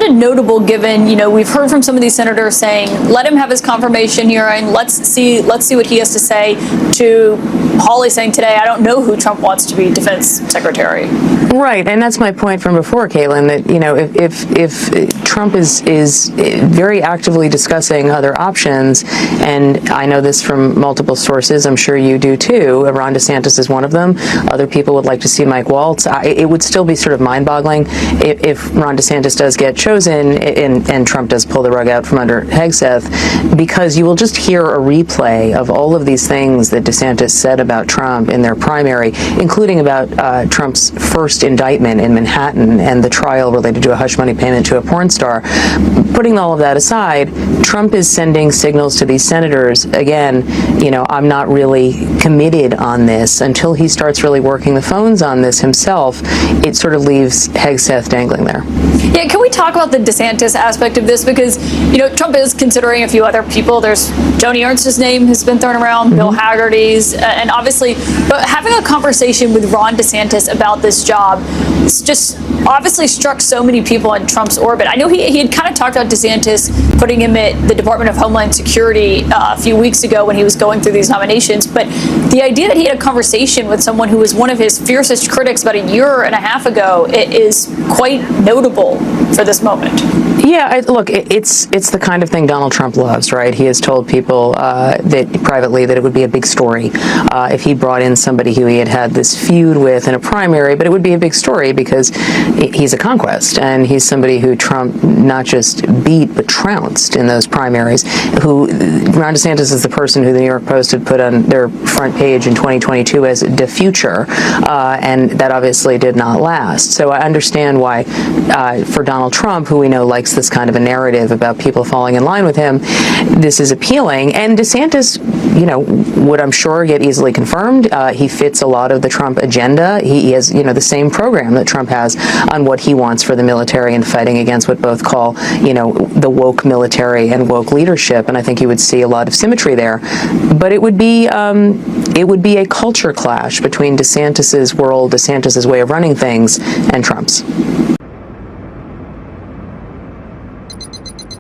sounded notable given, we've heard from some of these senators saying, let him have his confirmation hearing, let's see what he has to say, to Hawley saying today, I don't know who Trump wants to be defense secretary. Right, and that's my point from before, Caitlin, that, if Trump is very actively discussing other options, and I know this from multiple sources, I'm sure you do too, Ron DeSantis is one of them, other people would like to see Mike Waltz, it would still be sort of mind-boggling if Ron DeSantis does get chosen and Trump does pull the rug out from under Hegseth, because you will just hear a replay of all of these things that DeSantis said about Trump in their primary, including about Trump's first indictment in Manhattan and the trial related to a hush money payment to a porn star. Putting all of that aside, Trump is sending signals to these senators, again, I'm not really committed on this until he starts really working the phones on this himself. It sort of leaves Hegseth dangling there. Yeah, can we talk about the DeSantis aspect of this? Because, Trump is considering a few other people. There's Joni Ernst's name has been thrown around, Bill Hagerty's, and obviously, but having a conversation with Ron DeSantis about this job, it's just obviously struck so many people in Trump's orbit. I know he had kind of talked about DeSantis putting him at the Department of Homeland Security a few weeks ago when he was going through these nominations, but the idea that he had a conversation with someone who was one of his fiercest critics about a year and a half ago, it is quite notable for this moment. Yeah, look, it's the kind of thing Donald Trump loves, right? He has told people that privately that it would be a big story if he brought in somebody who he had this feud with in a primary, but it would be a big story because he's a conquest, and he's somebody who Trump not just beat but trounced in those primaries. Ron DeSantis is the person who the New York Post had put on their front page in 2022 as the future, and that obviously did not last. So I understand why, for Donald Trump, who we know likes this kind of a narrative about people falling in line with him, this is appealing. And DeSantis, would I'm sure get easily confirmed. He fits a lot of the Trump agenda. He has, the same program that Trump has on what he wants for the military and fighting against what both call, the woke military and woke leadership. And I think you would see a lot of symmetry there. But it would be a culture clash between DeSantis's world, DeSantis's way of running things, and Trump's.